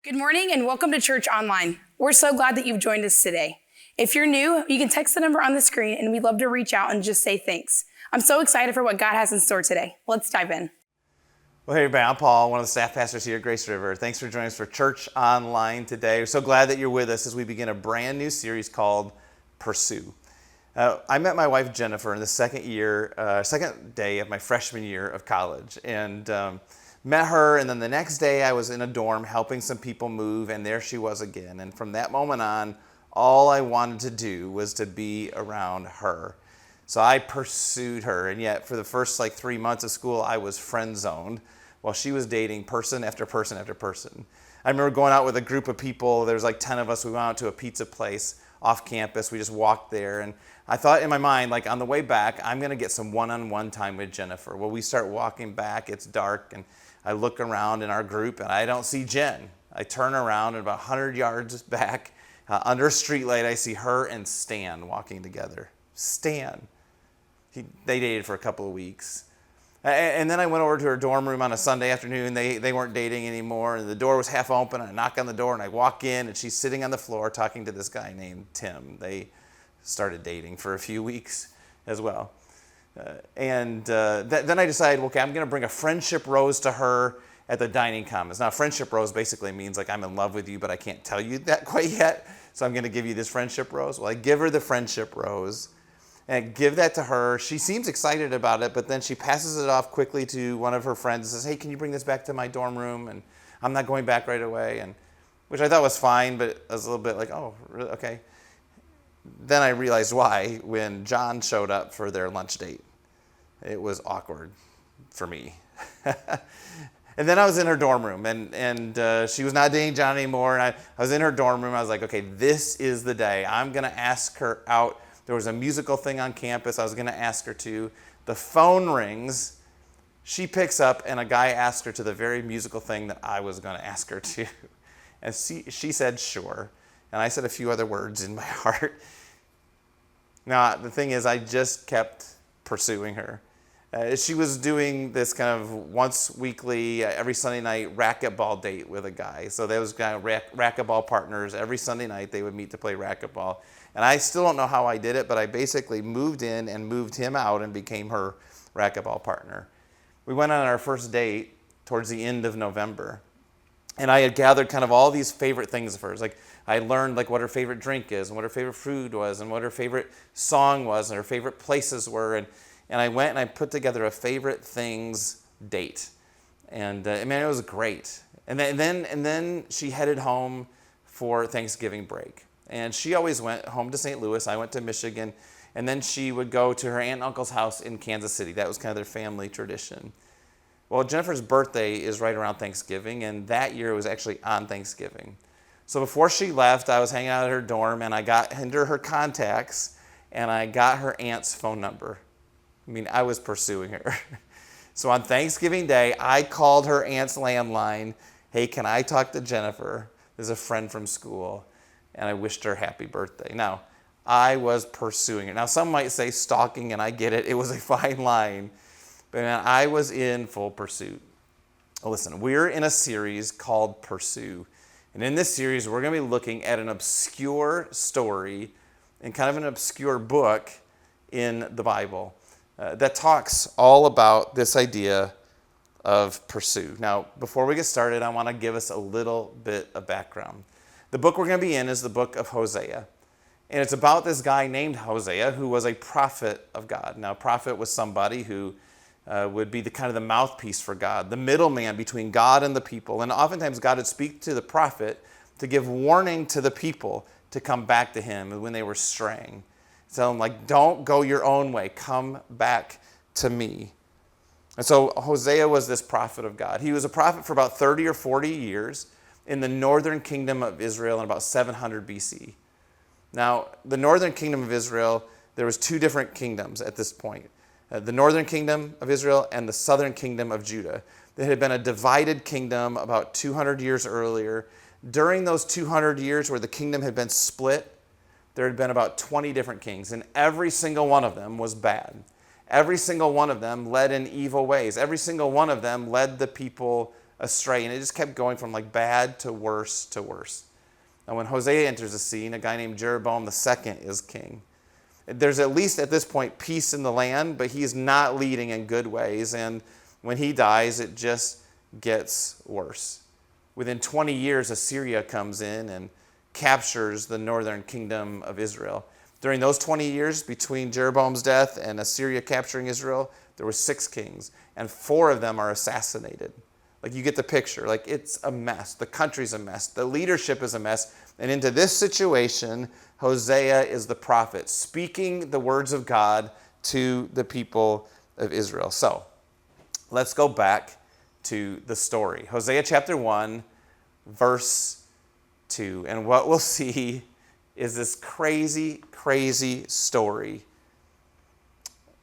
Good morning and welcome to Church Online. We're so glad that you've joined us today. If you're new, you can text the number on the screen and we'd love to reach out and just say thanks. I'm so excited for what God has in store today. Let's dive in. Well, hey everybody, I'm Paul, one of the staff pastors here at Grace River. Thanks for joining us for Church Online today. We're so glad that you're with us as we begin a brand new series called Pursue. I met my wife Jennifer in the second day of my freshman year of college, and met her, and then the next day I was in a dorm helping some people move, and there she was again. And from that moment on, all I wanted to do was to be around her. So I pursued her, and yet for the first 3 months of school, I was friend zoned while she was dating person after person after person. I remember going out with a group of people. There was 10 of us. We went out to a pizza place off campus. We just walked there, and I thought in my mind, on the way back, I'm going to get some one-on-one time with Jennifer. Well, we start walking back. It's dark, and I look around in our group, and I don't see Jen. I turn around, and about 100 yards back, under a streetlight, I see her and Stan walking together. Stan. They dated for a couple of weeks. And then I went over to her dorm room on a Sunday afternoon. They weren't dating anymore, and the door was half open. I knock on the door, and I walk in, and she's sitting on the floor talking to this guy named Tim. They started dating for a few weeks as well. Then I decided, okay, I'm going to bring a friendship rose to her at the dining commons. Now, friendship rose basically means I'm in love with you, but I can't tell you that quite yet, so I'm going to give you this friendship rose. Well, I give her the friendship rose and give that to her. She seems excited about it, but then she passes it off quickly to one of her friends and says, hey, can you bring this back to my dorm room? And I'm not going back right away, and which I thought was fine, but I was a little bit oh, really? Okay. Then I realized why when John showed up for their lunch date. It was awkward for me. And then I was in her dorm room, and she was not dating John anymore, and I was in her dorm room. I was like, okay, this is the day. I'm going to ask her out. There was a musical thing on campus I was going to ask her to. The phone rings. She picks up, and a guy asked her to the very musical thing that I was going to ask her to. And she said, sure. And I said a few other words in my heart. Now, the thing is, I just kept pursuing her. She was doing this kind of once weekly, every Sunday night racquetball date with a guy. So there was kind of racquetball partners. Every Sunday night they would meet to play racquetball. And I still don't know how I did it, but I basically moved in and moved him out and became her racquetball partner. We went on our first date towards the end of November. And I had gathered kind of all these favorite things of hers. I learned what her favorite drink is and what her favorite food was and what her favorite song was and her favorite places were. And I went and I put together a favorite things date. And it was great. And then she headed home for Thanksgiving break. And she always went home to St. Louis. I went to Michigan. And then she would go to her aunt and uncle's house in Kansas City. That was kind of their family tradition. Well, Jennifer's birthday is right around Thanksgiving, and that year it was actually on Thanksgiving. So before she left, I was hanging out at her dorm, and I got into her contacts, and I got her aunt's phone number. I was pursuing her. So on Thanksgiving Day, I called her aunt's landline. Hey, can I talk to Jennifer? There's a friend from school. And I wished her happy birthday. Now, I was pursuing her. Now, some might say stalking, and I get it. It was a fine line. But man, I was in full pursuit. Listen, we're in a series called Pursue. And in this series, we're going to be looking at an obscure story and kind of an obscure book in the Bible that talks all about this idea of pursue. Now, before we get started, I want to give us a little bit of background. The book we're going to be in is the book of Hosea. And it's about this guy named Hosea who was a prophet of God. Now, a prophet was somebody who would be the mouthpiece for God, the middleman between God and the people. And oftentimes God would speak to the prophet to give warning to the people to come back to him when they were straying. Tell them, don't go your own way. Come back to me. And so Hosea was this prophet of God. He was a prophet for about 30 or 40 years in the northern kingdom of Israel in about 700 BC. Now, the northern kingdom of Israel, there was two different kingdoms at this point. The northern kingdom of Israel and the southern kingdom of Judah. There had been a divided kingdom about 200 years earlier. During those 200 years where the kingdom had been split, there had been about 20 different kings, and every single one of them was bad. Every single one of them led in evil ways. Every single one of them led the people astray. And it just kept going from like bad to worse to worse. Now when Hosea enters the scene, a guy named Jeroboam II is king. There's at least at this point peace in the land, but he's not leading in good ways. And when he dies, it just gets worse. Within 20 years, Assyria comes in and captures the northern kingdom of Israel. During those 20 years between Jeroboam's death and Assyria capturing Israel, there were 6 kings, and 4 of them are assassinated. Like, you get the picture. Like, it's a mess. The country's a mess. The leadership is a mess. And into this situation, Hosea is the prophet, speaking the words of God to the people of Israel. So, let's go back to the story. Hosea chapter 1, verse 2. And what we'll see is this crazy, crazy story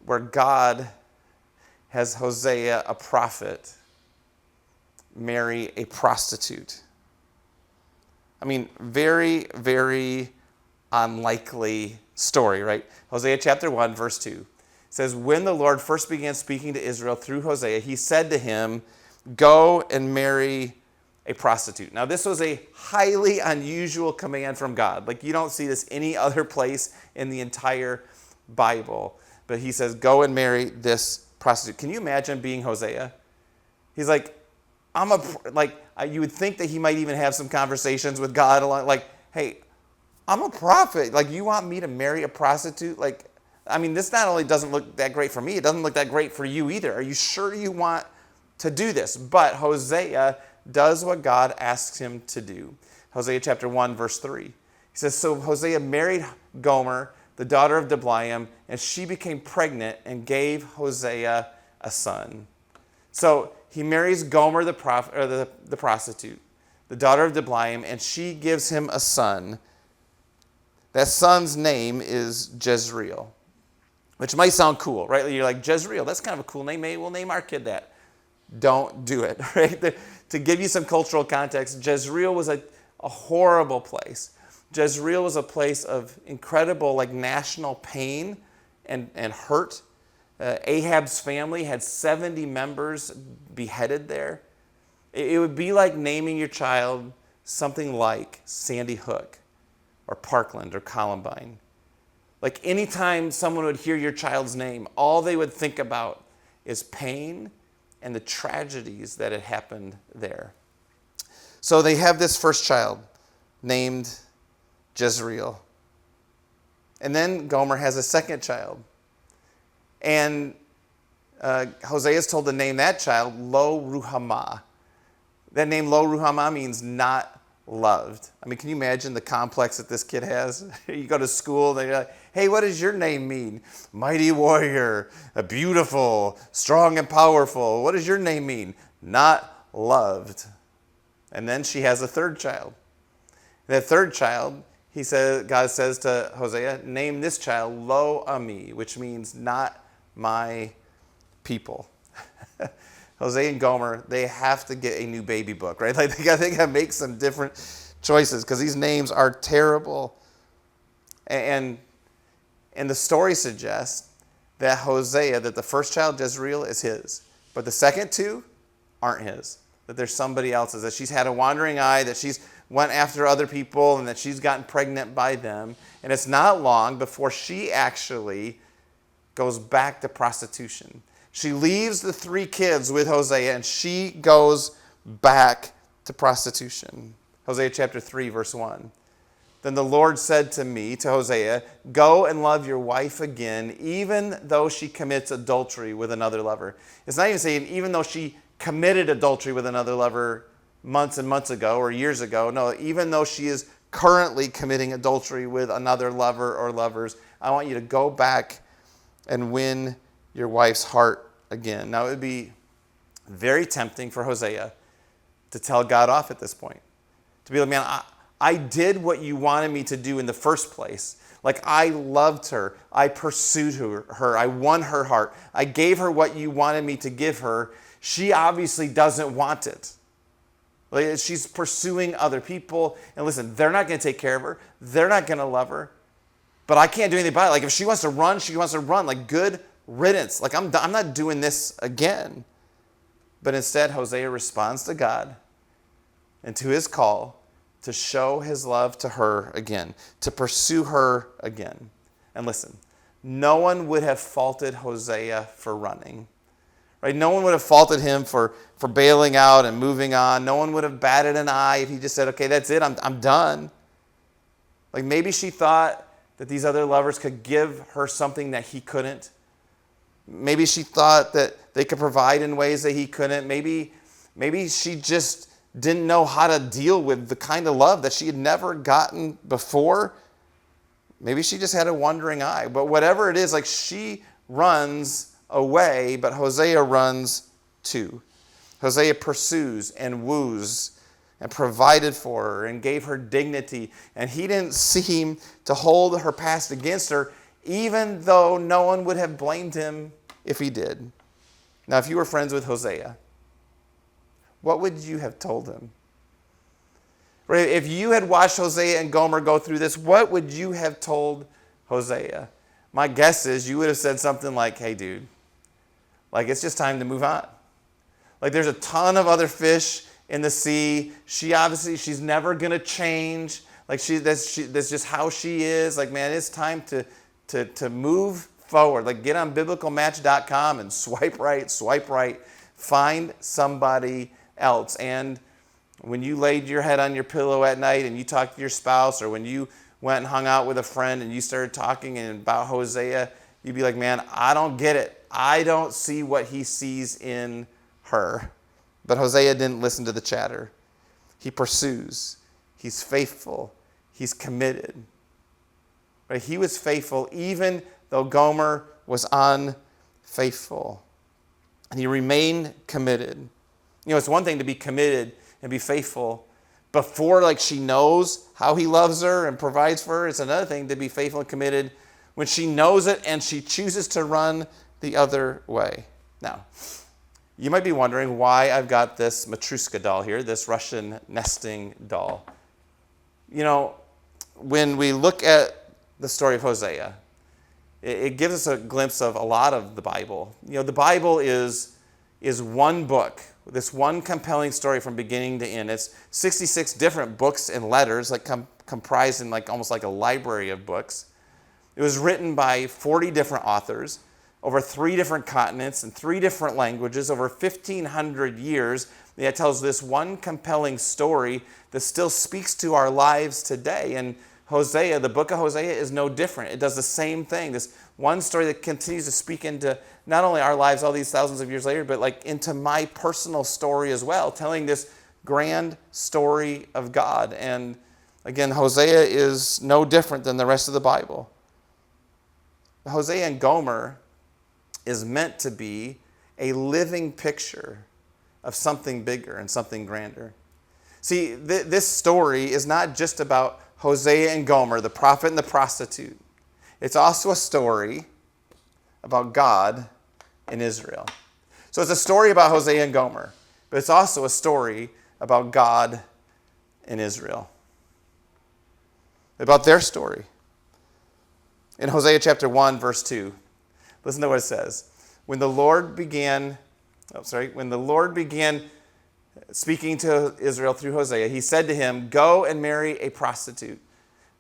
where God has Hosea, a prophet, marry a prostitute. I mean, very, very unlikely story, right? Hosea chapter 1, verse 2 says, when the Lord first began speaking to Israel through Hosea, he said to him, go and marry a prostitute. Now, this was a highly unusual command from God. Like, you don't see this any other place in the entire Bible. But he says, go and marry this prostitute. Can you imagine being Hosea? He's like, you would think that he might even have some conversations with God, like, hey, I'm a prophet. Like, you want me to marry a prostitute? Like, I mean, this not only doesn't look that great for me, it doesn't look that great for you either. Are you sure you want to do this? But Hosea does what God asks him to do. Hosea chapter 1, verse 3. He says, so Hosea married Gomer, the daughter of Diblaim, and she became pregnant and gave Hosea a son. So he marries Gomer, the prostitute, the daughter of Diblaim, and she gives him a son. That son's name is Jezreel, which might sound cool, right? You're like, Jezreel, that's kind of a cool name. Maybe we'll name our kid that. Don't do it, right? To give you some cultural context, Jezreel was a horrible place. Jezreel was a place of incredible national pain and hurt. Ahab's family had 70 members beheaded there. It would be like naming your child something like Sandy Hook or Parkland or Columbine. Like, anytime someone would hear your child's name, all they would think about is pain and the tragedies that had happened there. So they have this first child named Jezreel. And then Gomer has a second child. And Hosea is told to name that child Lo Ruhamah. That name Lo Ruhamah means not loved. I mean, can you imagine the complex that this kid has? You go to school, and they're like, hey, what does your name mean? Mighty warrior, a beautiful, strong and powerful. What does your name mean? Not loved. And then she has a third child. That third child, God says to Hosea, name this child Lo Ami, which means not my people. Hosea and Gomer, they have to get a new baby book, right? Like, they got to make some different choices because these names are terrible. And the story suggests that that the first child, Jezreel, is his. But the second two aren't his. That there's somebody else's. That she's had a wandering eye, that she's went after other people, and that she's gotten pregnant by them. And it's not long before she actually goes back to prostitution. She leaves the 3 kids with Hosea, and she goes back to prostitution. Hosea chapter 3, verse 1. Then the Lord said to me, to Hosea, go and love your wife again, even though she commits adultery with another lover. It's not even saying even though she committed adultery with another lover months and months ago or years ago. No, even though she is currently committing adultery with another lover or lovers, I want you to go back and win your wife's heart again. Now, it would be very tempting for Hosea to tell God off at this point. To be like, man, I did what you wanted me to do in the first place. Like, I loved her. I pursued her. I won her heart. I gave her what you wanted me to give her. She obviously doesn't want it. Like, she's pursuing other people. And listen, they're not going to take care of her. They're not going to love her. But I can't do anything about it. Like, if she wants to run, she wants to run. Like, good riddance. Like, I'm not doing this again. But instead, Hosea responds to God and to his call to show his love to her again, to pursue her again. And listen, no one would have faulted Hosea for running. Right? No one would have faulted him for bailing out and moving on. No one would have batted an eye if he just said, okay, that's it, I'm done. Like maybe she thought that these other lovers could give her something that he couldn't. Maybe she thought that they could provide in ways that he couldn't. Maybe she just didn't know how to deal with the kind of love that she had never gotten before. Maybe she just had a wandering eye. But whatever it is, like she runs away, but Hosea runs too. Hosea pursues and woos and provided for her and gave her dignity. And he didn't seem to hold her past against her, even though no one would have blamed him if he did. Now, if you were friends with Hosea, what would you have told him? Right? If you had watched Hosea and Gomer go through this, what would you have told Hosea? My guess is you would have said something like, hey, dude, like it's just time to move on. Like there's a ton of other fish in the sea. She's never going to change. Like that's just how she is. Like, man, it's time to move forward. Like get on biblicalmatch.com and swipe right, find somebody else. And when you laid your head on your pillow at night and you talked to your spouse, or when you went and hung out with a friend and you started talking about Hosea, you'd be like, man, I don't get it. I don't see what he sees in her. But Hosea didn't listen to the chatter. He pursues. He's faithful. He's committed. Right? He was faithful even though Gomer was unfaithful. And he remained committed. You know, it's one thing to be committed and be faithful before like she knows how he loves her and provides for her. It's another thing to be faithful and committed when she knows it and she chooses to run the other way. Now, you might be wondering why I've got this Matryoshka doll here, this Russian nesting doll. You know, when we look at the story of Hosea, it gives us a glimpse of a lot of the Bible. You know, the Bible is one book, this one compelling story from beginning to end. It's 66 different books and letters, like comprised in like almost like a library of books. It was written by 40 different authors over 3 different continents and 3 different languages over 1,500 years. That tells this one compelling story that still speaks to our lives today. And Hosea, the book of Hosea, is no different. It does the same thing. This one story that continues to speak into not only our lives all these thousands of years later, but like into my personal story as well, telling this grand story of God. And again, Hosea is no different than the rest of the Bible. Hosea and Gomer is meant to be a living picture of something bigger and something grander. See, this story is not just about Hosea and Gomer, the prophet and the prostitute. It's also a story about God and Israel. So it's a story about Hosea and Gomer, but it's also a story about God and Israel. About their story. In Hosea chapter 1, verse 2, listen to what it says. When the Lord began speaking to Israel through Hosea, he said to him, "Go and marry a prostitute,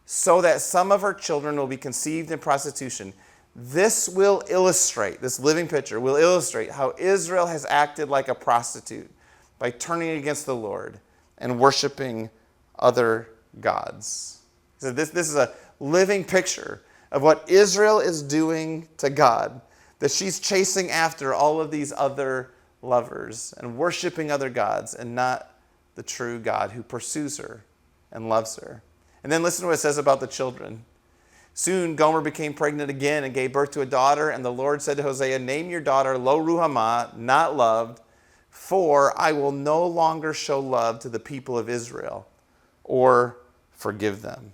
so that some of her children will be conceived in prostitution." This living picture will illustrate how Israel has acted like a prostitute by turning against the Lord and worshiping other gods. So this is a living picture of what Israel is doing to God, that she's chasing after all of these other lovers and worshiping other gods and not the true God who pursues her and loves her. And then listen to what it says about the children. Soon Gomer became pregnant again and gave birth to a daughter, and the Lord said to Hosea, "Name your daughter Lo-Ruhamah, not loved, for I will no longer show love to the people of Israel or forgive them."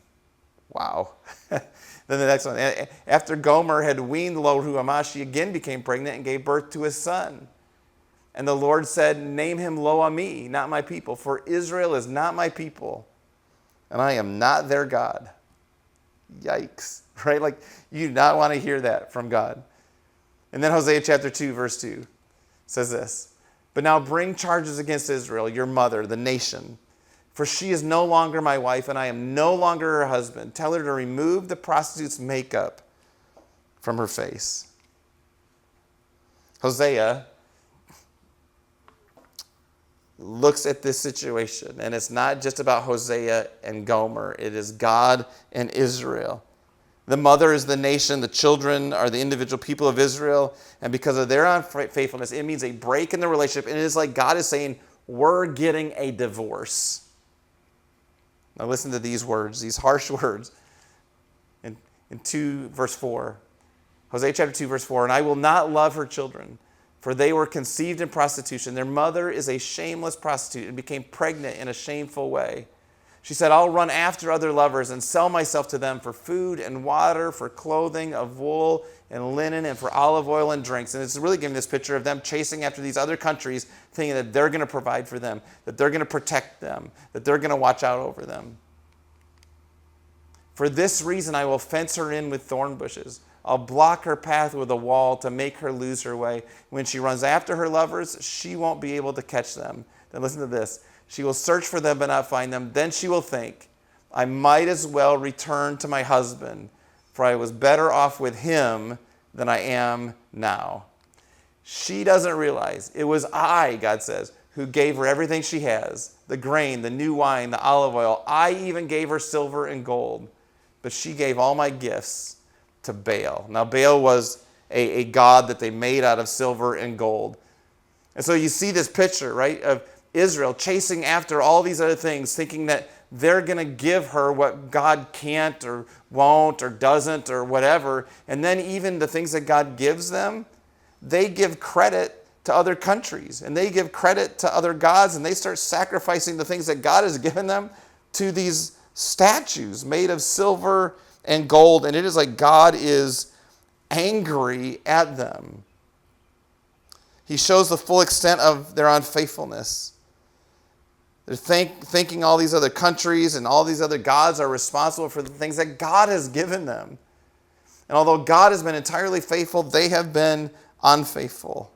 Wow. Then the next one. After Gomer had weaned Lo-Ruhamah, she again became pregnant and gave birth to a son. And the Lord said, "Name him Lo-Ammi, not my people, for Israel is not my people, and I am not their God." Yikes, right? Like, you do not want to hear that from God. And then Hosea chapter 2, verse 2 says this. But now bring charges against Israel, your mother, the nation. For she is no longer my wife, and I am no longer her husband. Tell her to remove the prostitute's makeup from her face. Hosea looks at this situation, and it's not just about Hosea and Gomer. It is God and Israel. The mother is the nation. The children are the individual people of Israel. And because of their unfaithfulness, it means a break in the relationship. And it is like God is saying, we're getting a divorce. Now listen to these words, these harsh words. In 2 verse 4, Hosea chapter 2 verse 4, and I will not love her children, for they were conceived in prostitution. Their mother is a shameless prostitute and became pregnant in a shameful way. She said, I'll run after other lovers and sell myself to them for food and water, for clothing of wool and linen, and for olive oil and drinks. And it's really giving this picture of them chasing after these other countries, thinking that they're going to provide for them, that they're going to protect them, that they're going to watch out over them. For this reason, I will fence her in with thorn bushes. I'll block her path with a wall to make her lose her way. When she runs after her lovers, she won't be able to catch them. Then listen to this. She will search for them but not find them. Then she will think, I might as well return to my husband, for I was better off with him than I am now. She doesn't realize it was I, God says, who gave her everything she has, the grain, the new wine, the olive oil. I even gave her silver and gold, but she gave all my gifts to Baal. Now, Baal was a god that they made out of silver and gold. And so you see this picture, right, of Israel chasing after all these other things, thinking that they're going to give her what God can't or won't or doesn't or whatever. And then even the things that God gives them, they give credit to other countries and they give credit to other gods, and they start sacrificing the things that God has given them to these statues made of silver and gold. And it is like God is angry at them. He shows the full extent of their unfaithfulness. They're thinking all these other countries and all these other gods are responsible for the things that God has given them. And although God has been entirely faithful, they have been unfaithful.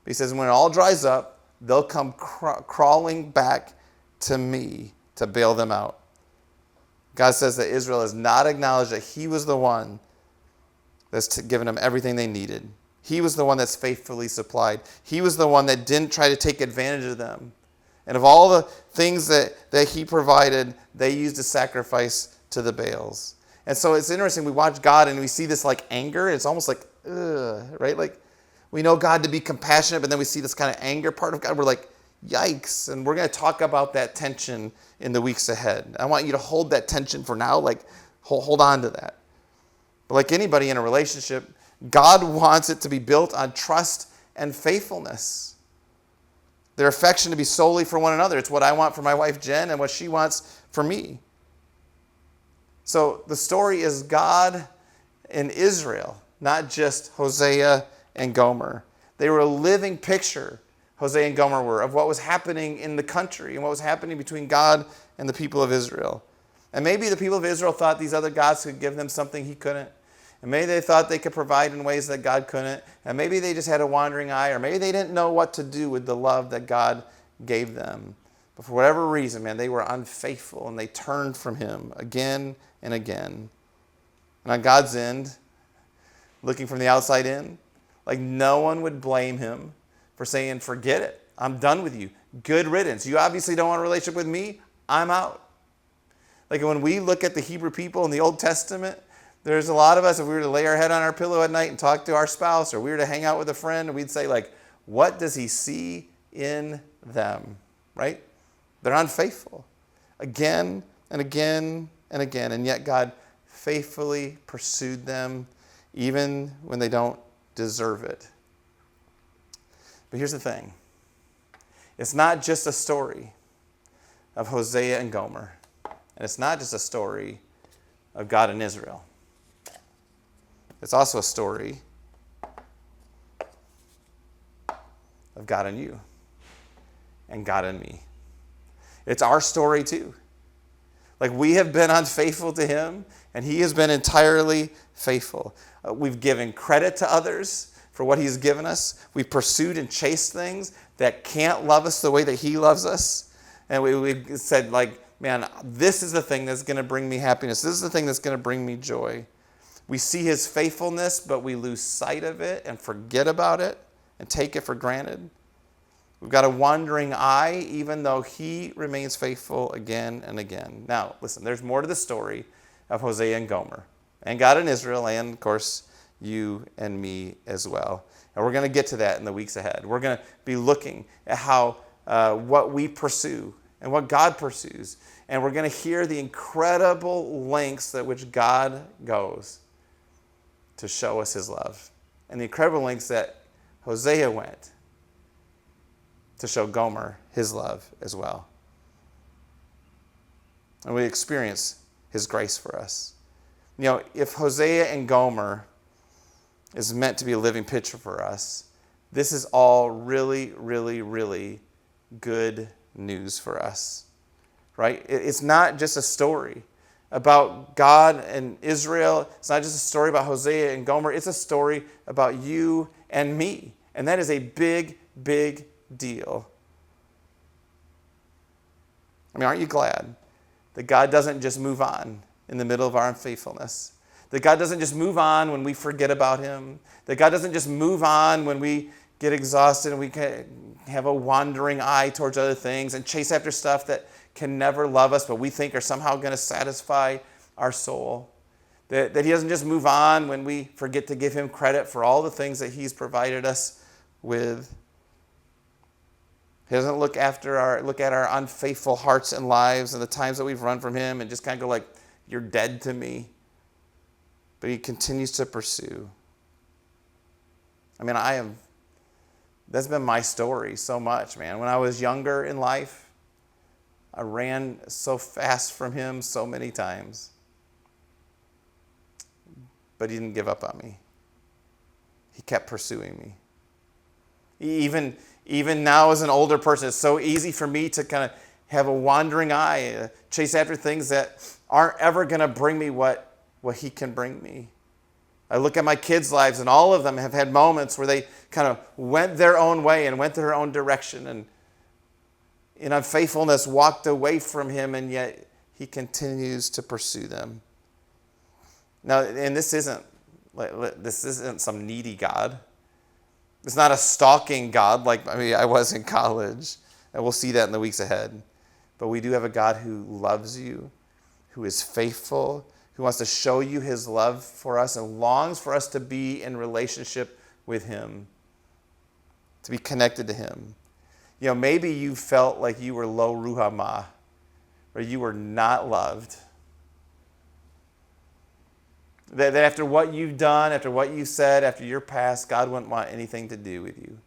He says, when it all dries up, they'll come crawling back to me to bail them out. God says that Israel has not acknowledged that he was the one that's given them everything they needed. He was the one that's faithfully supplied. He was the one that didn't try to take advantage of them. And of all the things that he provided, they used to sacrifice to the Baals. And so it's interesting. We watch God and we see this like anger. It's almost like, ugh, right? Like we know God to be compassionate, but then we see this kind of anger part of God. We're like, yikes. And we're going to talk about that tension in the weeks ahead. I want you to hold that tension for now. Like hold on to that. But like anybody in a relationship, God wants it to be built on trust and faithfulness. Their affection to be solely for one another. It's what I want for my wife, Jen, and what she wants for me. So the story is God and Israel, not just Hosea and Gomer. They were a living picture, Hosea and Gomer were, of what was happening in the country and what was happening between God and the people of Israel. And maybe the people of Israel thought these other gods could give them something he couldn't. And maybe they thought they could provide in ways that God couldn't. And maybe they just had a wandering eye, or maybe they didn't know what to do with the love that God gave them. But for whatever reason, man, they were unfaithful and they turned from him again and again. And on God's end, looking from the outside in, like no one would blame him for saying, forget it. I'm done with you. Good riddance. You obviously don't want a relationship with me. I'm out. Like when we look at the Hebrew people in the Old Testament, there's a lot of us, if we were to lay our head on our pillow at night and talk to our spouse, or we were to hang out with a friend, we'd say, like, what does he see in them? Right? They're unfaithful. Again and again and again. And yet God faithfully pursued them even when they don't deserve it. But here's the thing. It's not just a story of Hosea and Gomer. And it's not just a story of God and Israel. It's also a story of God and you and God and me. It's our story too. Like we have been unfaithful to him and he has been entirely faithful. We've given credit to others for what he's given us. We pursued and chased things that can't love us the way that he loves us. And we said, like, man, this is the thing that's going to bring me happiness. This is the thing that's going to bring me joy. We see his faithfulness, but we lose sight of it and forget about it and take it for granted. We've got a wandering eye, even though he remains faithful again and again. Now, listen, there's more to the story of Hosea and Gomer, and God and Israel, and, of course, you and me as well. And we're going to get to that in the weeks ahead. We're going to be looking at how what we pursue and what God pursues. And we're going to hear the incredible lengths at which God goes to show us his love. And the incredible lengths that Hosea went to show Gomer his love as well. And we experience his grace for us. You know, if Hosea and Gomer is meant to be a living picture for us, this is all really, really, really good news for us, right? It's not just a story about God and Israel. It's not just a story about Hosea and Gomer. It's a story about you and me. And that is a big, big deal. I mean, aren't you glad that God doesn't just move on in the middle of our unfaithfulness? That God doesn't just move on when we forget about him? That God doesn't just move on when we get exhausted and we have a wandering eye towards other things and chase after stuff that can never love us, but we think are somehow going to satisfy our soul. That he doesn't just move on when we forget to give him credit for all the things that he's provided us with. He doesn't look at our unfaithful hearts and lives and the times that we've run from him and just kind of go like, you're dead to me. But he continues to pursue. I mean, that's been my story so much, man. When I was younger in life, I ran so fast from him so many times. But he didn't give up on me. He kept pursuing me. Even now as an older person, it's so easy for me to kind of have a wandering eye, chase after things that aren't ever going to bring me what he can bring me. I look at my kids' lives, and all of them have had moments where they kind of went their own way and went their own direction, and in unfaithfulness walked away from him, and yet he continues to pursue them. Now, and this isn't some needy God. It's not a stalking God like I was in college, and we'll see that in the weeks ahead. But we do have a God who loves you, who is faithful, who wants to show you his love for us and longs for us to be in relationship with him, to be connected to him. You know, maybe you felt like you were lo ruhamah, or you were not loved. That after what you've done, after what you said, after your past, God wouldn't want anything to do with you.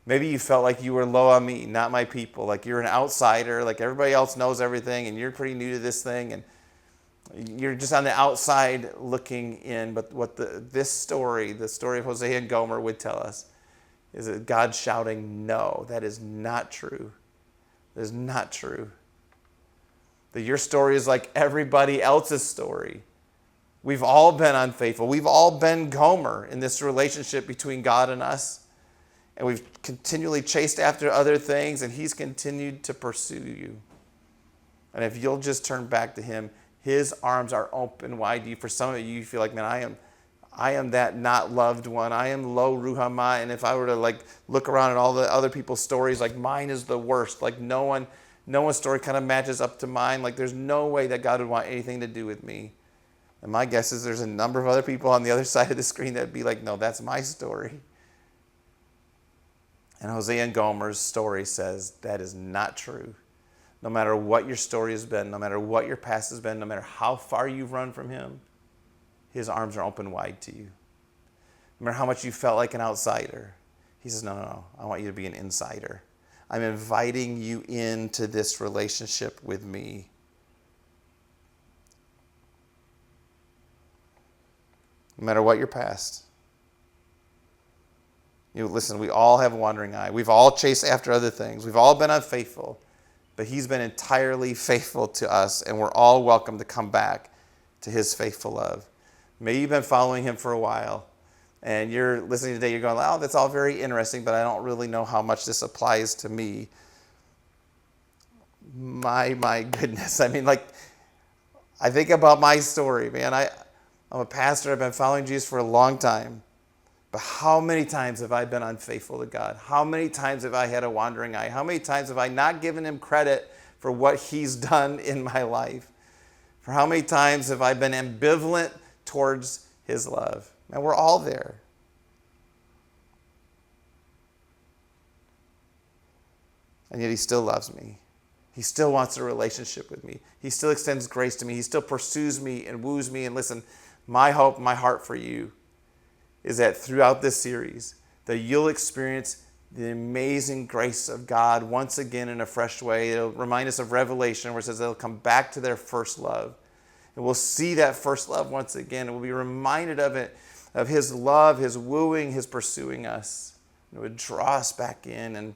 Maybe you felt like you were lo ami, not my people, like you're an outsider, like everybody else knows everything, and you're pretty new to this thing, and you're just on the outside looking in. But what this story, the story of Hosea and Gomer, would tell us is that God's shouting, no, that is not true. That is not true. That your story is like everybody else's story. We've all been unfaithful. We've all been Gomer in this relationship between God and us. And we've continually chased after other things, and he's continued to pursue you. And if you'll just turn back to him, his arms are open wide to you. For some of you, you feel like, man, I am that not loved one. I am lo ruhamah. And if I were to look around at all the other people's stories, like mine is the worst. Like no one's story kind of matches up to mine. Like there's no way that God would want anything to do with me. And my guess is there's a number of other people on the other side of the screen that would be like, no, that's my story. And Hosea and Gomer's story says that is not true. No matter what your story has been, no matter what your past has been, no matter how far you've run from him, his arms are open wide to you. No matter how much you felt like an outsider, he says, no, I want you to be an insider. I'm inviting you into this relationship with me. No matter what your past. Listen, we all have a wandering eye. We've all chased after other things. We've all been unfaithful. But he's been entirely faithful to us, and we're all welcome to come back to his faithful love. Maybe you've been following him for a while. and you're listening today, you're going, oh, that's all very interesting, but I don't really know how much this applies to me. My goodness. I mean, like, I think about my story, man. I'm a pastor. I've been following Jesus for a long time. But how many times have I been unfaithful to God? How many times have I had a wandering eye? How many times have I not given him credit for what he's done in my life? For how many times have I been ambivalent towards his love? And we're all there. And yet he still loves me. He still wants a relationship with me. He still extends grace to me. He still pursues me and woos me. And listen, my hope, my heart for you is that throughout this series, that you'll experience the amazing grace of God once again in a fresh way. It'll remind us of Revelation, where it says they'll come back to their first love. And we'll see that first love once again. And we'll be reminded of it, of his love, his wooing, his pursuing us. It would draw us back in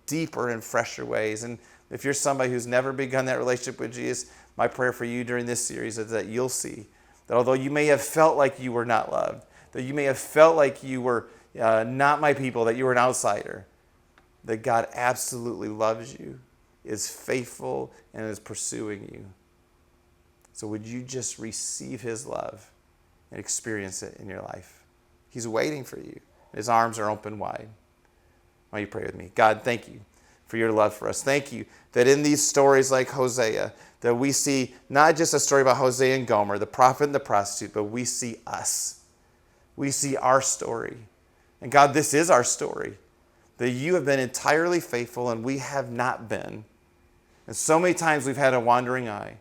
deeper and fresher ways. And if you're somebody who's never begun that relationship with Jesus, my prayer for you during this series is that you'll see that although you may have felt like you were not loved, that you may have felt like you were not my people, that you were an outsider, that God absolutely loves you, is faithful, and is pursuing you. So would you just receive his love and experience it in your life? He's waiting for you. His arms are open wide. Why don't you pray with me? God, thank you for your love for us. Thank you that in these stories like Hosea, that we see not just a story about Hosea and Gomer, the prophet and the prostitute, but we see us. We see our story. And God, this is our story, that you have been entirely faithful and we have not been. And so many times we've had a wandering eye.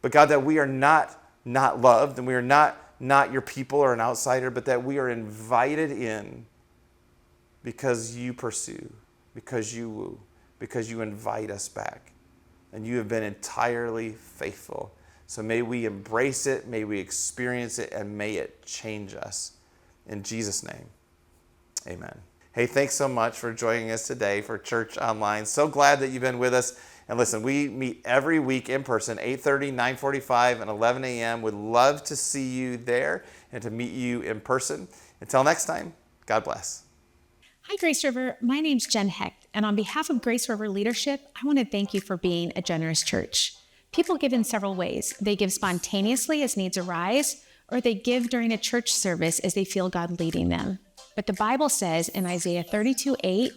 But God, that we are not loved, and we are not your people or an outsider, but that we are invited in because you pursue, because you woo, because you invite us back. And you have been entirely faithful. So may we embrace it, may we experience it, and may it change us. In Jesus' name, amen. Hey, thanks so much for joining us today for Church Online. So glad that you've been with us. And listen, we meet every week in person, 8:30, 9:45, and 11 a.m. Would love to see you there and to meet you in person. Until next time, God bless. Hi, Grace River. My name's Jen Hecht, and on behalf of Grace River leadership, I want to thank you for being a generous church. People give in several ways. They give spontaneously as needs arise, or they give during a church service as they feel God leading them. But the Bible says in Isaiah 32:8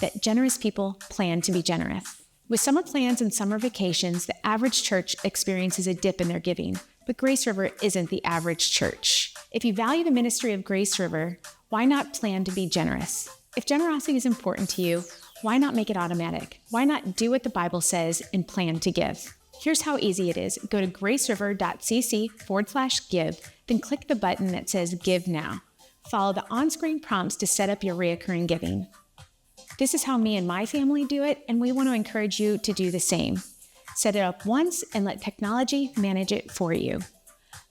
that generous people plan to be generous. With summer plans and summer vacations, the average church experiences a dip in their giving, but Grace River isn't the average church. If you value the ministry of Grace River, why not plan to be generous? If generosity is important to you, why not make it automatic? Why not do what the Bible says and plan to give? Here's how easy it is. Go to graceriver.cc/give, then click the button that says Give Now. Follow the on-screen prompts to set up your recurring giving. This is how me and my family do it, and we want to encourage you to do the same. Set it up once and let technology manage it for you.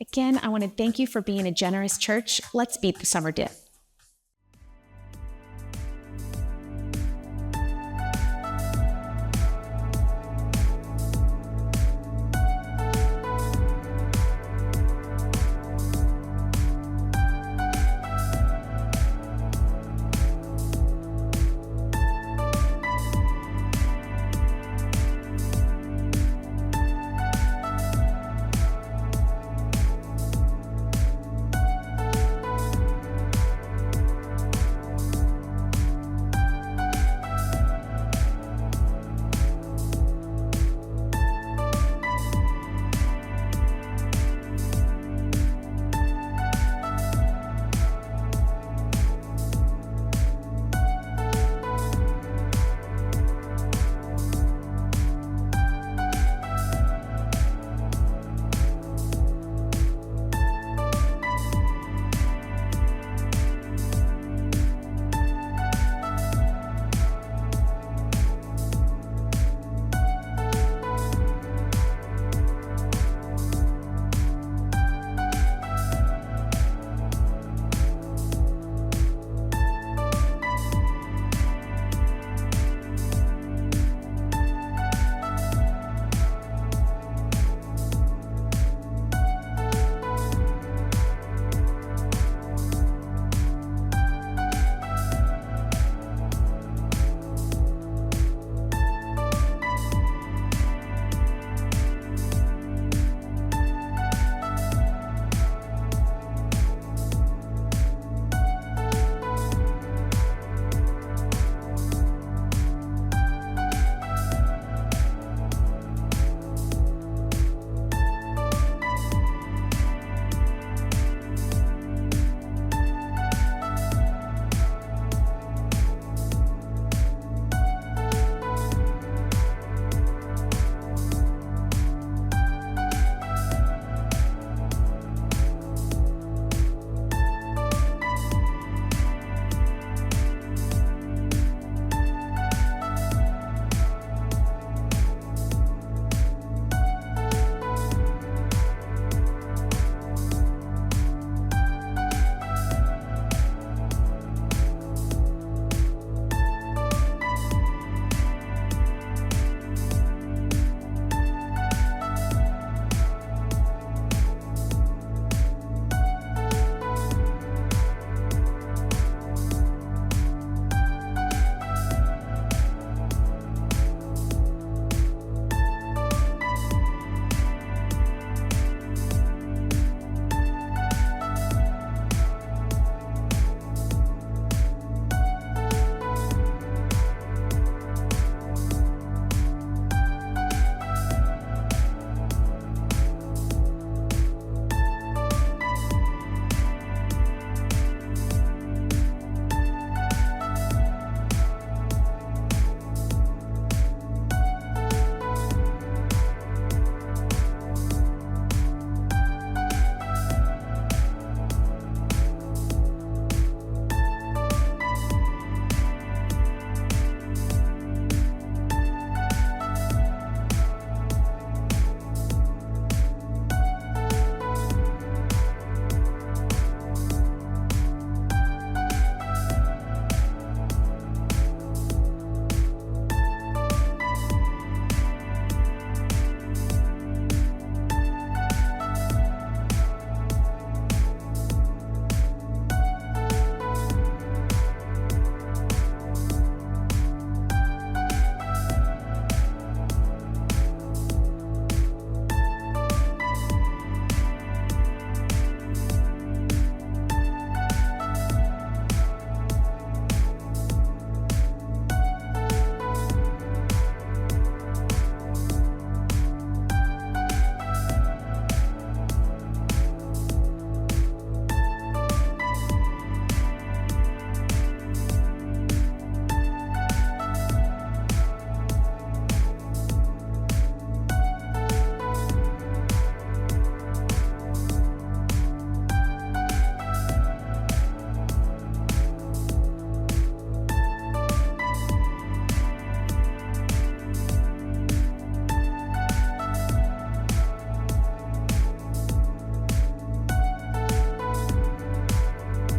Again, I want to thank you for being a generous church. Let's beat the summer dip.